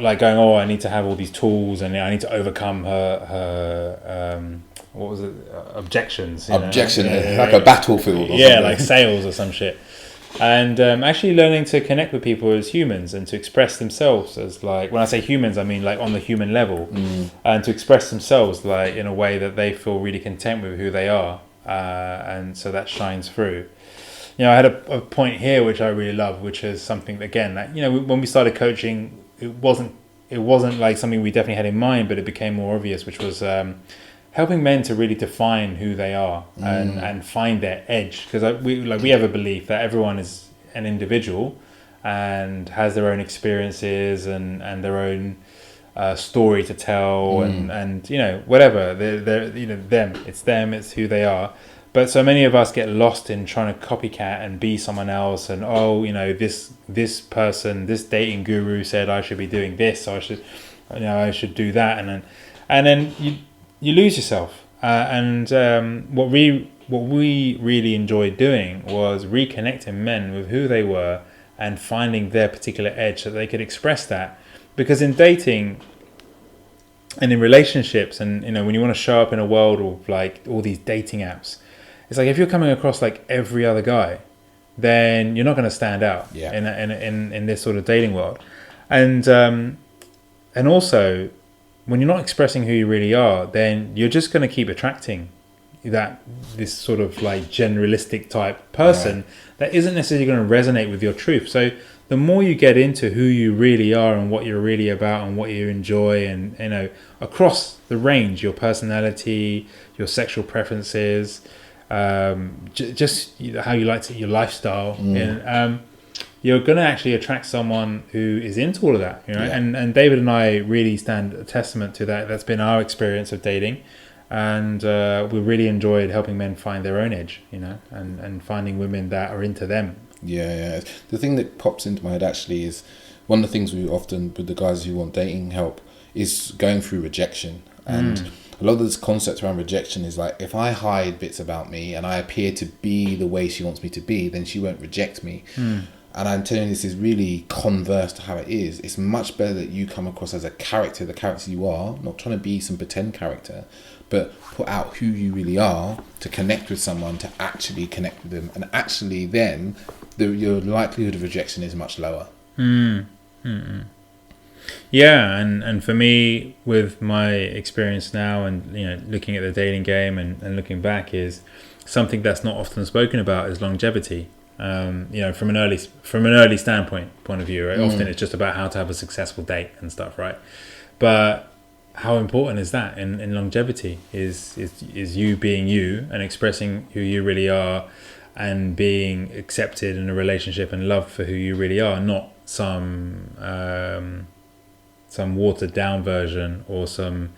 like going, oh, I need to have all these tools and I need to overcome her what was it, objections. Like a battlefield or something. Like sales or some shit. And actually learning to connect with people as humans and to express themselves as, like, when I say humans, I mean like on the human level, and to express themselves like in a way that they feel really content with who they are, and so that shines through. I had a point here which I really love, which is something, again, that when we started coaching, it wasn't like something we definitely had in mind, but it became more obvious, which was helping men to really define who they are and find their edge. Because we have a belief that everyone is an individual and has their own experiences and their own story to tell, and whatever they're it's who they are. But so many of us get lost in trying to copycat and be someone else, and this person, this dating guru said I should be doing this, so I should do that, and then you lose yourself. What we really enjoyed doing was reconnecting men with who they were and finding their particular edge so they could express that. Because in dating and in relationships, and when you want to show up in a world of like all these dating apps, it's like if you're coming across like every other guy, then you're not going to stand out in this sort of dating world. And also, when you're not expressing who you really are, then you're just going to keep attracting this sort of like generalistic type person that isn't necessarily going to resonate with your truth. So the more you get into who you really are and what you're really about and what you enjoy, and across the range, your personality, your sexual preferences, just how you like your lifestyle, and you're going to actually attract someone who is into all of that, and David and I really stand a testament to that. That's been our experience of dating, and we really enjoyed helping men find their own edge, and finding women that are into them. The thing that pops into my head actually is one of the things we often, with the guys who want dating help, is going through rejection. And a lot of this concept around rejection is like, if I hide bits about me and I appear to be the way she wants me to be, then she won't reject me. And I'm telling you, this is really converse to how it is. It's much better that you come across as the character you are, not trying to be some pretend character, but put out who you really are to connect with someone, to actually connect with them. And actually then your likelihood of rejection is much lower. Yeah, and for me, with my experience now and looking at the dating game and looking back, is something that's not often spoken about is longevity. From an early point of view, right? Often it's just about how to have a successful date and stuff, right? But how important is that in longevity? Is you being you and expressing who you really are and being accepted in a relationship and loved for who you really are, not some watered down version or some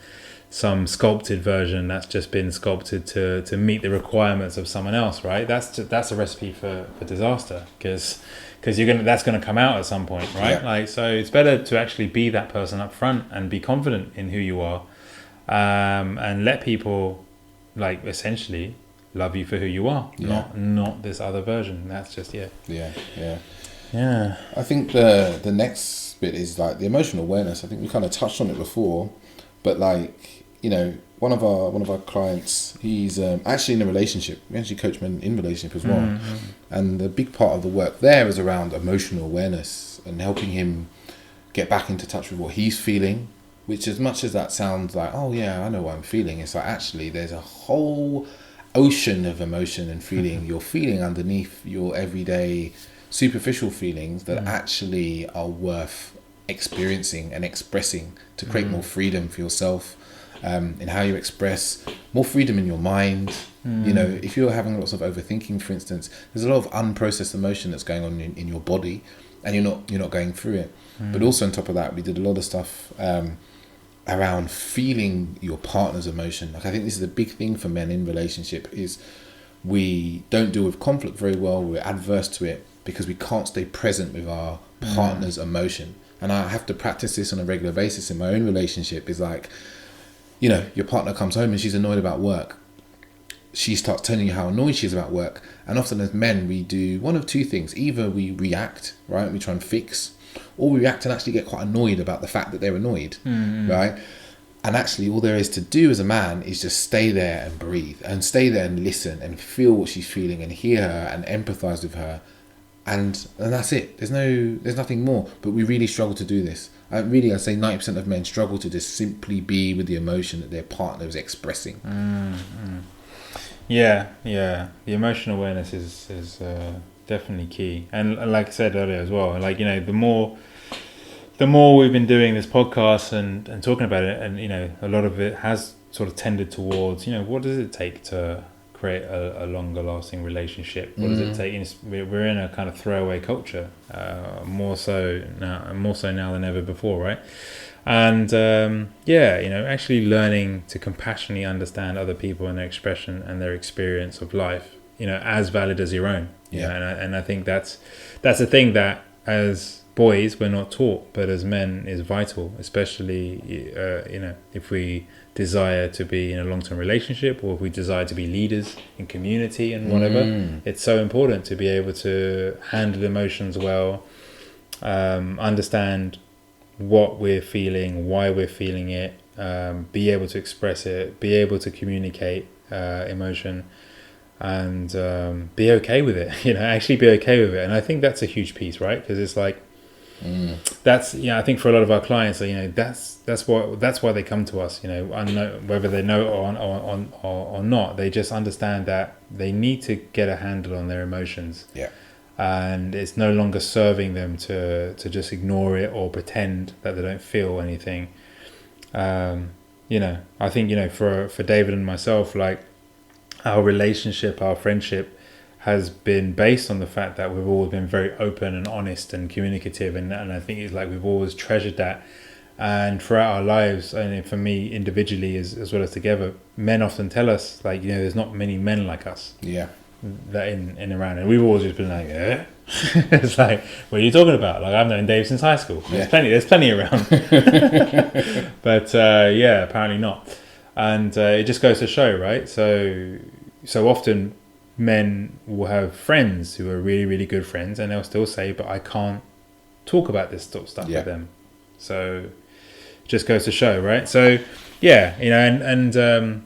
some sculpted version that's just been sculpted to meet the requirements of someone else, right? That's a recipe for disaster, because that's gonna come out at some point, right? Yeah. Like, so it's better to actually be that person up front and be confident in who you are, and let people, like, essentially love you for who you are, not this other version. That's just Yeah. I think the next bit is like the emotional awareness. I think we kind of touched on it before, but like, you know, one of our clients, he's actually in a relationship. We actually coach men in relationship as well, and the big part of the work there is around emotional awareness and helping him get back into touch with what he's feeling. Which, as much as that sounds like, oh yeah, I know what I'm feeling, it's like actually there's a whole ocean of emotion and feeling you're feeling underneath your everyday superficial feelings that actually are worth experiencing and expressing to create more freedom for yourself, in how you express, more freedom in your mind. You know, if you're having lots of overthinking, for instance, there's a lot of unprocessed emotion that's going on in your body, and you're not going through it. But also on top of that, we did a lot of stuff around feeling your partner's emotion. Like, I think this is a big thing for men in relationship, is we don't deal with conflict very well. We're adverse to it because we can't stay present with our partner's emotion. And I have to practice this on a regular basis in my own relationship. Is like, you know, your partner comes home and she's annoyed about work. She starts telling you how annoyed she is about work. And often as men, we do one of two things. Either we react, right? We try and fix, or we react and actually get quite annoyed about the fact that they're annoyed, right? And actually all there is to do as a man is just stay there and breathe, and stay there and listen and feel what she's feeling and hear her and empathize with her. And that's it. There's nothing more. But we really struggle to do this. I'd say 90% of men struggle to just simply be with the emotion that their partner is expressing. Yeah. The emotional awareness is definitely key. And like I said earlier as well, like, you know, the more we've been doing this podcast and talking about it, and, you know, a lot of it has sort of tended towards, you know, what does it take to create a longer lasting relationship? What does it take? We're in a kind of throwaway culture, more so now than ever before, right? And you know, actually learning to compassionately understand other people and their expression and their experience of life, you know, as valid as your own. You know, and I think that's a thing that as boys we're not taught, but as men is vital, especially you know, if we desire to be in a long-term relationship, or if we desire to be leaders in community and whatever. It's so important to be able to handle emotions well, understand what we're feeling, why we're feeling it, be able to express it, be able to communicate emotion, and be okay with it. You know, actually be okay with it. And I think that's a huge piece, right? Because it's like, that's, you know, I think for a lot of our clients, you know, that's why they come to us, you know, whether they know or not. They just understand that they need to get a handle on their emotions. And it's no longer serving them to just ignore it or pretend that they don't feel anything. You know, I think, you know, for David and myself, like, our relationship, our friendship has been based on the fact that we've always been very open and honest and communicative, and I think it's like we've always treasured that. And throughout our lives, and for me individually as well as together, men often tell us, like, you know, there's not many men like us. That in and around, and we've always just been like, it's like, what are you talking about? Like, I've known Dave since high school. There's plenty around. But apparently not. And it just goes to show, right? So often men will have friends who are really, really good friends, and they'll still say, but I can't talk about this sort of stuff with them. So it just goes to show, right? So yeah, you know, and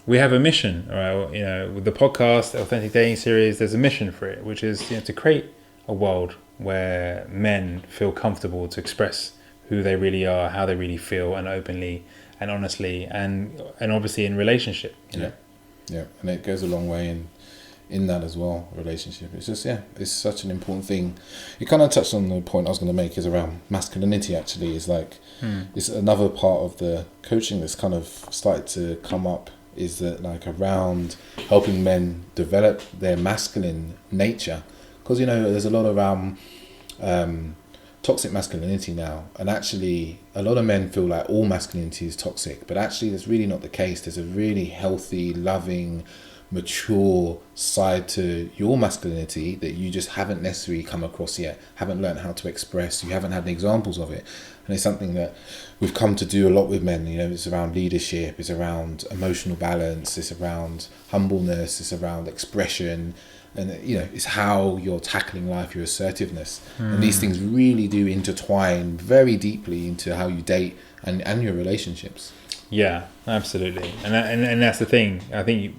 we have a mission, right? You know, with the podcast, the Authentic Dating Series, there's a mission for it, which is, you know, to create a world where men feel comfortable to express who they really are, how they really feel, and openly and honestly, and obviously in relationship, you know. And it goes a long way in that as well, relationship. It's just, it's such an important thing. You kind of touched on the point I was going to make, is around masculinity. Actually, is like, it's another part of the coaching that's kind of started to come up, is that, like, around helping men develop their masculine nature. Because, you know, there's a lot of toxic masculinity now, and actually a lot of men feel like all masculinity is toxic, but actually that's really not the case. There's a really healthy, loving, mature side to your masculinity that you just haven't necessarily come across yet, haven't learned how to express, you haven't had the examples of it. And it's something that we've come to do a lot with men. You know, it's around leadership, it's around emotional balance, it's around humbleness, it's around expression, and you know, it's how you're tackling life, your assertiveness. And these things really do intertwine very deeply into how you date and your relationships. Yeah, absolutely. And that's the thing. I think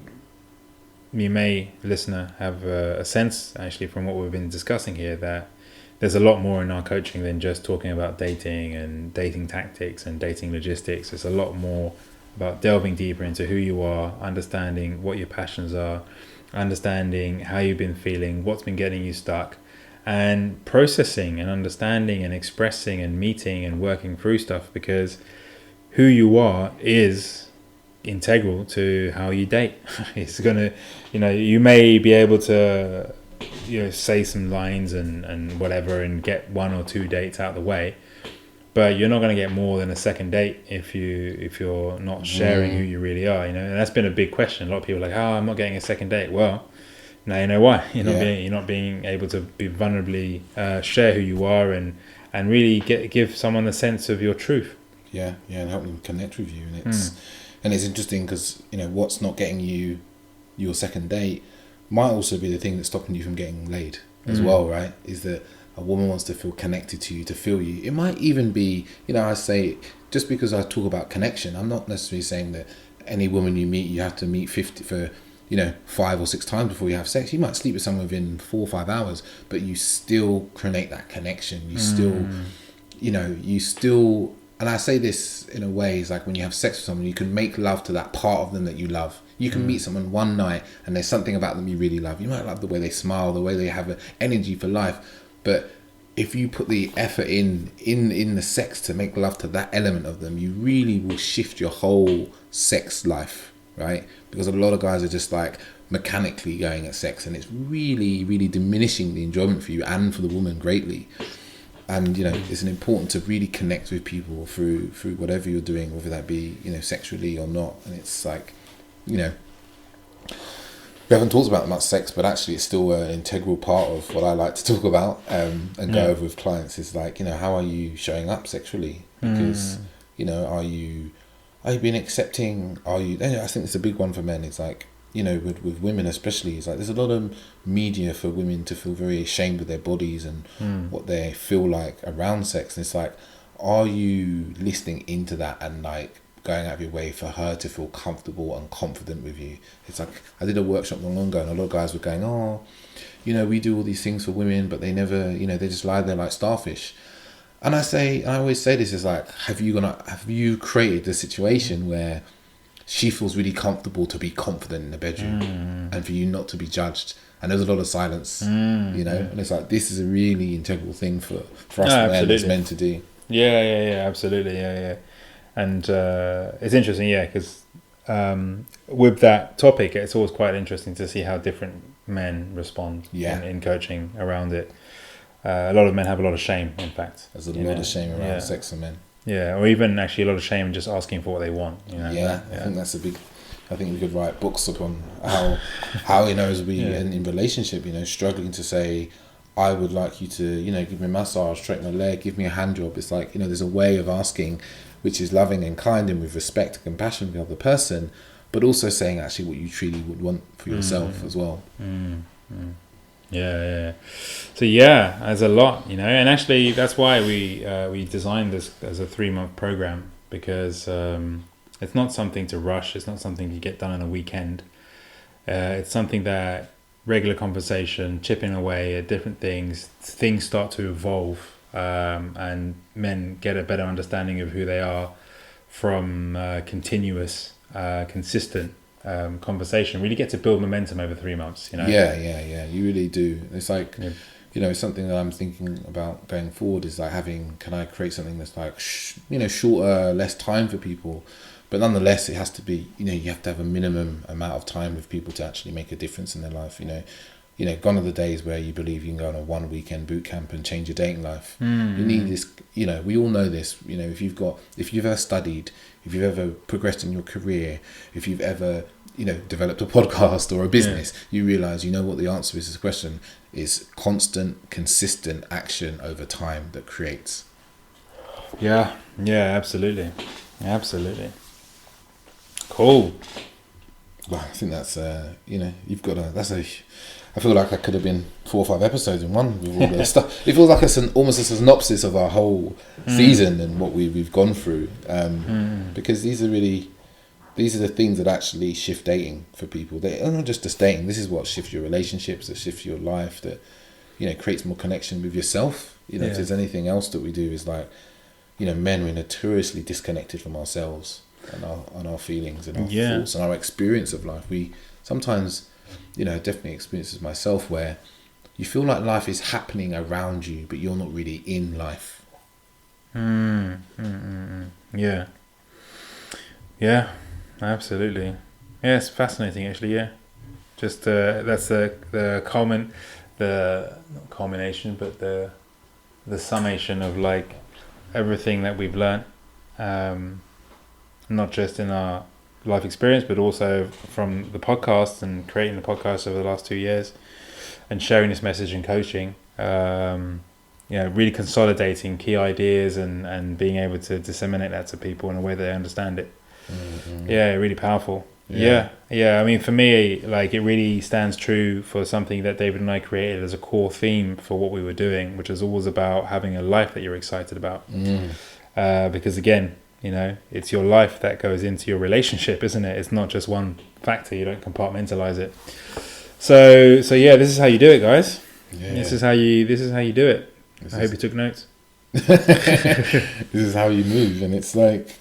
you may, listener, have a sense actually from what we've been discussing here that there's a lot more in our coaching than just talking about dating and dating tactics and dating logistics. It's a lot more about delving deeper into who you are, understanding what your passions are, understanding how you've been feeling, what's been getting you stuck, and processing and understanding and expressing and meeting and working through stuff, because who you are is integral to how you date. It's gonna, you know, you may be able to, you know, say some lines and whatever and get 1 or 2 dates out of the way, but you're not going to get more than a second date if you're not sharing who you really are, you know. And that's been a big question. A lot of people are like, I'm not getting a second date. Well, now you know why. You're not being able to be vulnerably share who you are and really give someone a sense of your truth. Yeah, and help them connect with you. And it's interesting because, you know, what's not getting you your second date might also be the thing that's stopping you from getting laid as well, right? Is that a woman wants to feel connected to you, to feel you. It might even be, you know, I say, just because I talk about connection, I'm not necessarily saying that any woman you meet, you have to meet 5 or 6 times before you have sex. You might sleep with someone within 4 or 5 hours, but you still create that connection. You still, and I say this in a way, is like when you have sex with someone, you can make love to that part of them that you love. You can meet someone one night and there's something about them you really love. You might love the way they smile, the way they have an energy for life. But if you put the effort in the sex to make love to that element of them, you really will shift your whole sex life, right? Because a lot of guys are just like mechanically going at sex, and it's really, really diminishing the enjoyment for you and for the woman greatly. And, you know, it's important to really connect with people through whatever you're doing, whether that be, you know, sexually or not. And it's like, you know, we haven't talked about much sex, but actually it's still an integral part of what I like to talk about and go over with clients. Is like, you know, how are you showing up sexually? Because, you know, are you being accepting? I think it's a big one for men. It's like, you know, with women especially, it's like there's a lot of media for women to feel very ashamed of their bodies and what they feel like around sex. And it's like, are you listening into that and like going out of your way for her to feel comfortable and confident with you? It's like, I did a workshop not long ago and a lot of guys were going, you know, we do all these things for women, but they never, you know, they just lie there like starfish. And I always say this, is like, have you created a situation where she feels really comfortable to be confident in the bedroom and for you not to be judged? And there's a lot of silence, you know, and it's like, this is a really integral thing for us men as men to do. Yeah, absolutely, yeah. And it's interesting, because with that topic, it's always quite interesting to see how different men respond in coaching around it. A lot of men have a lot of shame, in fact. There's a lot of shame around sex for men. Yeah, or even actually a lot of shame in just asking for what they want. You know? I think that's I think we could write books upon how you know, as we in relationship, you know, struggling to say, I would like you to, you know, give me a massage, straighten my leg, give me a hand job. It's like, you know, there's a way of asking which is loving and kind and with respect and compassion for the other person, but also saying actually what you truly would want for yourself as well. Yeah. So there's a lot, you know, and actually that's why we designed this as a 3-month program, because it's not something to rush. It's not something you get done in a weekend. It's something that regular conversation, chipping away at different things start to evolve, and men get a better understanding of who they are from continuous, consistent conversation. Really get to build momentum over 3 months, you know. You really do. It's like, you know, something that I'm thinking about going forward is like can I create something that's like shorter, less time for people, but nonetheless it has to be, you know, you have to have a minimum amount of time with people to actually make a difference in their life. You know, gone are the days where you believe you can go on a 1 weekend boot camp and change your dating life. You need this, we all know this, if you've ever studied, if you've ever progressed in your career, if you've ever, developed a podcast or a business, you realise, what the answer is to this question is constant, consistent action over time that creates. Yeah, absolutely. Cool. Well, I think that's, you've got I feel like I could have been 4 or 5 episodes in one with all the stuff. It feels like almost a synopsis of our whole season and what we've gone through. Because these are the things that actually shift dating for people. They are not just dating. This is what shifts your relationships, that shifts your life, that, creates more connection with yourself. If there's anything else that we do is like, men, we're notoriously disconnected from ourselves and our feelings and our thoughts and our experience of life. We sometimes, definitely experiences myself where you feel like life is happening around you, but you're not really in life. Yeah, absolutely. Yeah, it's fascinating actually. Yeah, just that's the not culmination, but the summation of like everything that we've learned, not just in our life experience, but also from the podcast and creating the podcast over the last 2 years and sharing this message and coaching, really consolidating key ideas and being able to disseminate that to people in a way that they understand it. Really powerful. I mean, for me, like, it really stands true for something that David and I created as a core theme for what we were doing, which is always about having a life that you're excited about. Because again, it's your life that goes into your relationship, isn't it? It's not just one factor. You don't compartmentalize it. So this is how you do it, guys. This is how you do it. I hope you took notes. This is how you move, and it's like,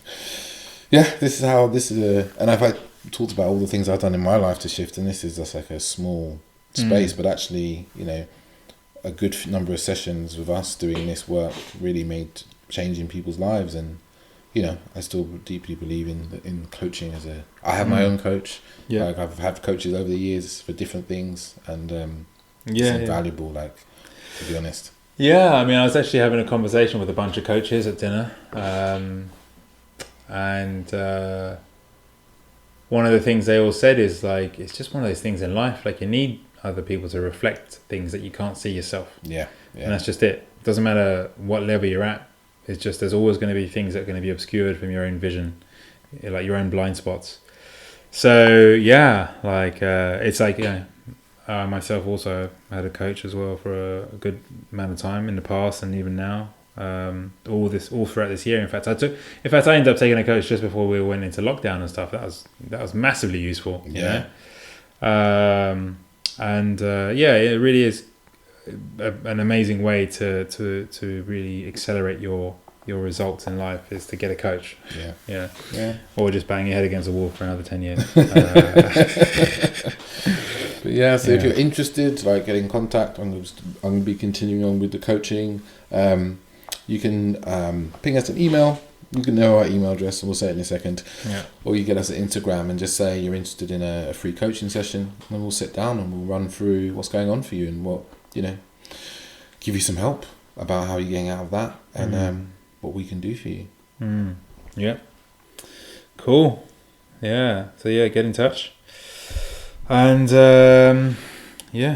and I've talked about all the things I've done in my life to shift, and this is just like a small space, but actually, a good number of sessions with us doing this work really made change in people's lives. And I still deeply believe in coaching I have my own coach. Like, I've had coaches over the years for different things, and it's invaluable, like, to be honest. I mean, I was actually having a conversation with a bunch of coaches at dinner, and one of the things they all said is, like, it's just one of those things in life, like, you need other people to reflect things that you can't see yourself. And that's just it. Doesn't matter what level you're at. It's just, there's always going to be things that are going to be obscured from your own vision, like your own blind spots. So it's like, myself also had a coach as well for a good amount of time in the past and even now. All throughout this year. In fact, I ended up taking a coach just before we went into lockdown and stuff. That was massively useful. It really is an amazing way to really accelerate your results in life, is to get a coach. Or just bang your head against a wall for another 10 years. So if you're interested, like, get in contact. I'm going to be continuing on with the coaching. You can ping us an email. You can know our email address, and we'll say it in a second. Or you get us at Instagram and just say you're interested in a free coaching session, and we'll sit down and we'll run through what's going on for you and what, give you some help about how you're getting out of that, and what we can do for you. Cool. So get in touch and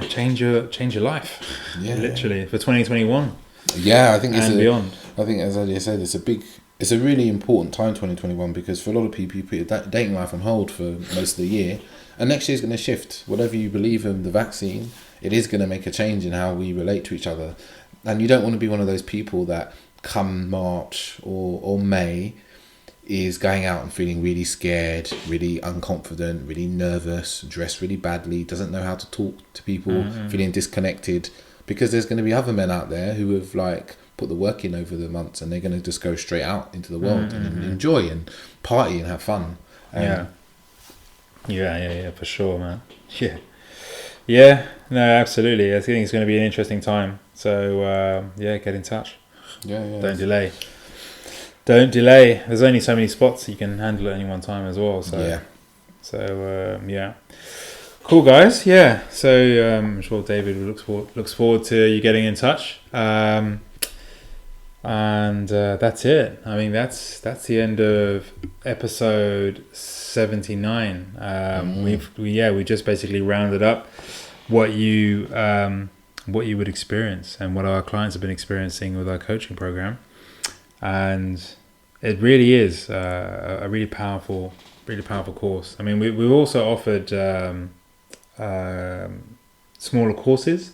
change your life. Literally for 2021. I think and beyond. I think, as I said, it's a really important time, 2021, because for a lot of people, you put your dating life on hold for most of the year, and next year's going to shift. Whatever you believe in the vaccine, it is going to make a change in how we relate to each other. And you don't want to be one of those people that come March or May is going out and feeling really scared, really unconfident, really nervous, dressed really badly, doesn't know how to talk to people, feeling disconnected, because there's going to be other men out there who have, like, put the work in over the months, and they're going to just go straight out into the world and enjoy and party and have fun. For sure, man. No, absolutely. I think it's going to be an interesting time. So get in touch. Don't delay. There's only so many spots you can handle at any one time as well. So Cool, guys. Yeah. So I'm sure David looks forward to you getting in touch. And that's it. I mean, that's the end of episode 79. We just basically rounded up what you would experience and what our clients have been experiencing with our coaching program, and it really is a really powerful course. I mean, we've also offered smaller courses,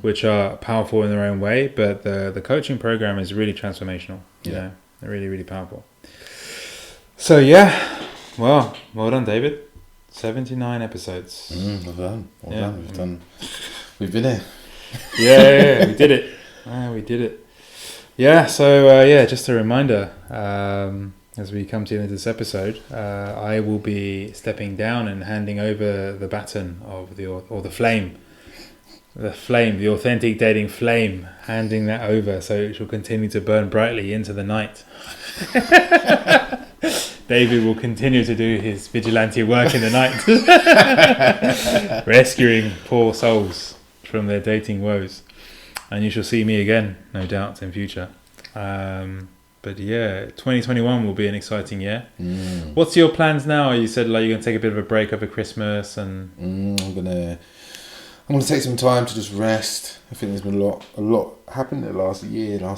which are powerful in their own way, but the coaching program is really transformational. You know, they're really, really powerful. So well done, David. 79 episodes. Well done. We've been here. Yeah, we did it. We did it. Yeah, so just a reminder, as we come to the end of this episode, I will be stepping down and handing over the baton of the authentic dating flame, handing that over so it shall continue to burn brightly into the night. David will continue to do his vigilante work in the night, rescuing poor souls from their dating woes. And you shall see me again, no doubt, in future. But 2021 will be an exciting year. What's your plans now? You said you're going to take a bit of a break over Christmas, and I'm gonna take some time to just rest. I think there's been a lot happened in the last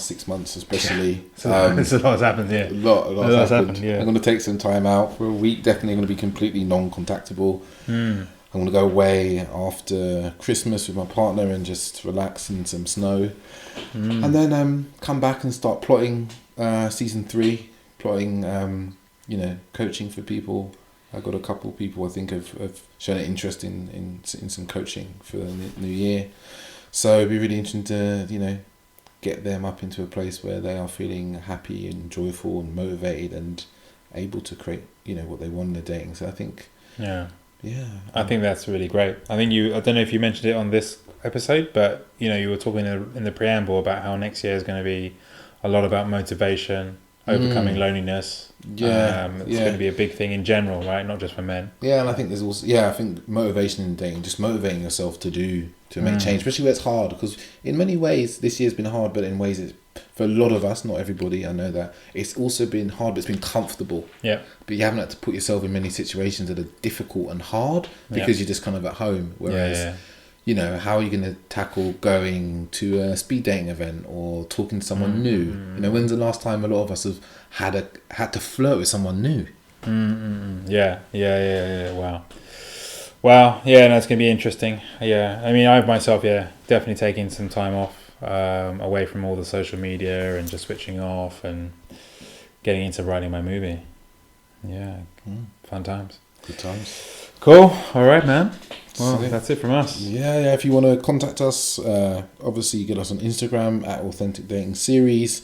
6 months especially. So a lot has happened, yeah. A lot has happened. Yeah. I'm going to take some time out for a week. Definitely going to be completely non-contactable. I'm going to go away after Christmas with my partner and just relax in some snow, and then come back and start plotting season 3. Plotting, coaching for people. I've got a couple of people I think have shown an interest in some coaching for the new year. So it'd be really interesting to, get them up into a place where they are feeling happy and joyful and motivated and able to create, what they want in their dating. So I think... Yeah. I think that's really great. I don't know if you mentioned it on this episode, but, you were talking in the preamble about how next year is going to be a lot about motivation, overcoming loneliness. It's going to be a big thing in general, right? Not just for men. Yeah, and I think there's also I think motivation in dating, just motivating yourself to make change, especially where it's hard, because in many ways this year's been hard, but in ways it's, for a lot of us, not everybody, I know that, it's also been hard, but it's been comfortable. Yeah. But you haven't had to put yourself in many situations that are difficult and hard because you're just kind of at home. Whereas how are you going to tackle going to a speed dating event or talking to someone new? When's the last time a lot of us have had to flirt with someone new? Yeah. Wow. Yeah, no, it's going to be interesting. Yeah. I mean, I've myself, definitely taking some time off, away from all the social media and just switching off and getting into writing my movie. Yeah. Fun times. Good times. Cool. All right, man. Well, that's it from us. Yeah. If you want to contact us, obviously you get us on Instagram at Authentic Dating Series,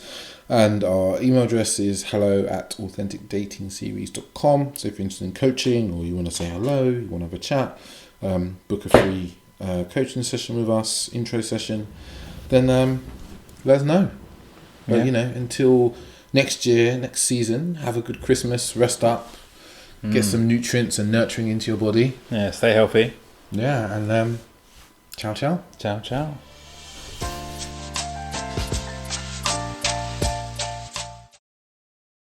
and our email address is hello@authenticdatingseries.com. So if you're interested in coaching, or you want to say hello, you want to have a chat, book a free coaching session with us, intro session, then let us know. But until next year, next season, have a good Christmas, rest up, get some nutrients and nurturing into your body. Yeah, stay healthy. Yeah, and ciao. Ciao.